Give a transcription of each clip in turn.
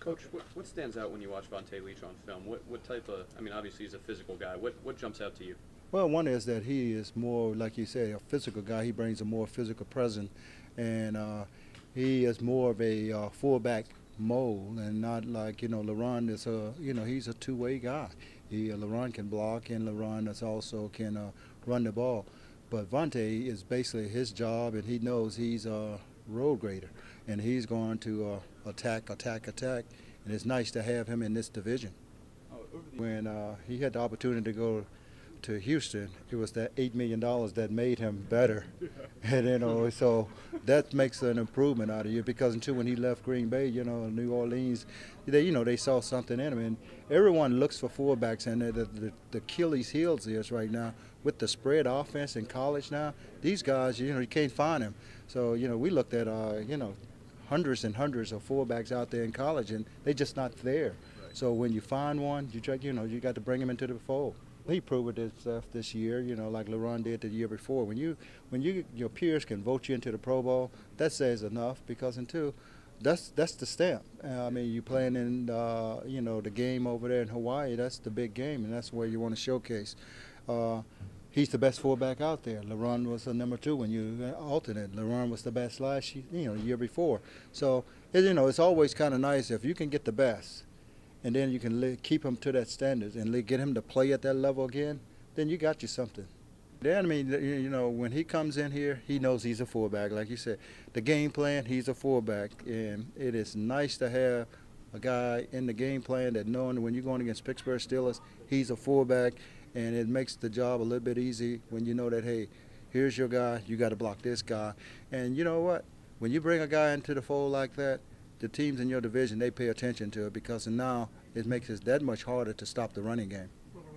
Coach, what stands out when you watch Vonta Leach on film? What type of, I mean, obviously he's a physical guy. What jumps out to you? Well, one is that he is more, like you say, a physical guy. He brings a more physical presence, and he is more of a fullback mold, and not like LaRon is a he's a two-way guy. LaRon can block, and LaRon is also can run the ball. But Vonta is basically his job, and he knows he's a road grader, and he's going to attack, and it's nice to have him in this division. When he had the opportunity to go to Houston, it was that $8 million that made him better, and so that makes an improvement out of you. Because until when he left Green Bay, New Orleans, they saw something in him, and everyone looks for fullbacks, and the Achilles heels is right now with the spread offense in college now. These guys, you can't find them. So we looked at hundreds and hundreds of fullbacks out there in college, and they're just not there. Right. So when you find one, you got to bring him into the fold. He proved himself this year, like LaRon did the year before. When your peers can vote you into the Pro Bowl, that says enough, because that's the stamp. I mean, you playing in the game over there in Hawaii. That's the big game, and that's where you want to showcase. He's the best fullback out there. LaRon was the number 2 when you alternate. LaRon was the best last year before. So it's always kind of nice if you can get the best, and then you can keep him to that standard and get him to play at that level again. Then you got you something. Then I mean, when he comes in here, he knows he's a fullback. Like you said, the game plan, he's a fullback, and it is nice to have a guy in the game plan that knowing when you're going against Pittsburgh Steelers, he's a fullback. And it makes the job a little bit easy when you know that, hey, here's your guy, you got to block this guy. And you know what? When you bring a guy into the fold like that, the teams in your division, they pay attention to it, because now it makes it that much harder to stop the running game.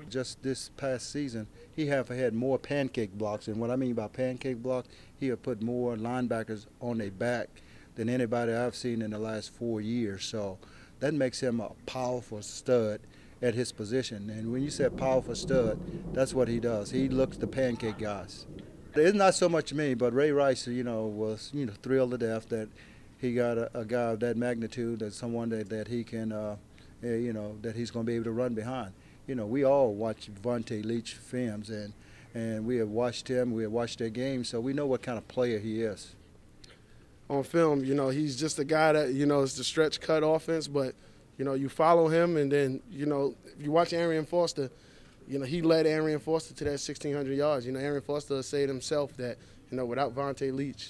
Just this past season, he had more pancake blocks. And what I mean by pancake block, he had put more linebackers on their back than anybody I've seen in the last 4 years. So that makes him a powerful stud at his position. And when you say powerful stud, that's what he does. He looks the pancake guys. It's not so much me, but Ray Rice, was thrilled to death that he got a guy of that magnitude, that someone that he can, that he's going to be able to run behind. We all watch Vonta Leach films, and we have watched him. We have watched their games, so we know what kind of player he is. On film, he's just a guy that it's the stretch cut offense, but you follow him, and then, if you watch Arian Foster, he led Arian Foster to that 1,600 yards. Arian Foster said himself that, without Vonta Leach,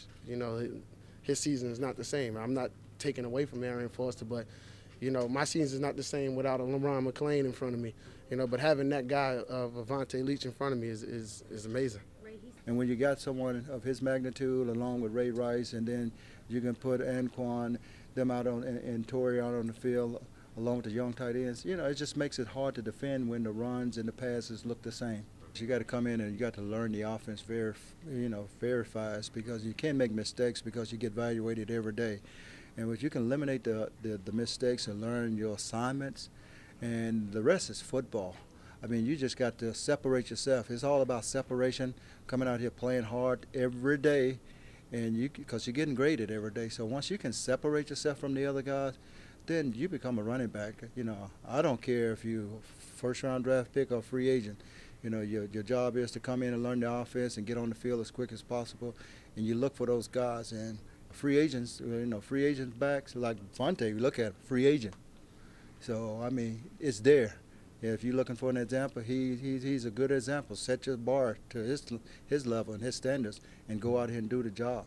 his season is not the same. I'm not taking away from Arian Foster, but, my season is not the same without a LeBron McClain in front of me. But having that guy of Vonta Leach in front of me is amazing. And when you got someone of his magnitude, along with Ray Rice, and then you can put Anquan, them out and Torrey out on the field, along with the young tight ends, it just makes it hard to defend when the runs and the passes look the same. You got to come in and you got to learn the offense very fast, because you can't make mistakes, because you get evaluated every day. And if you can eliminate the mistakes and learn your assignments, and the rest is football. I mean, you just got to separate yourself. It's all about separation, coming out here playing hard every day, and because you're getting graded every day. So once you can separate yourself from the other guys, then you become a running back. I don't care if you first-round draft pick or free agent. Your job is to come in and learn the offense and get on the field as quick as possible, and you look for those guys. And free agents, free agent backs like Vonta, look at him, free agent. So I mean, it's there. If you're looking for an example, he's a good example. Set your bar to his level and his standards, and go out here and do the job.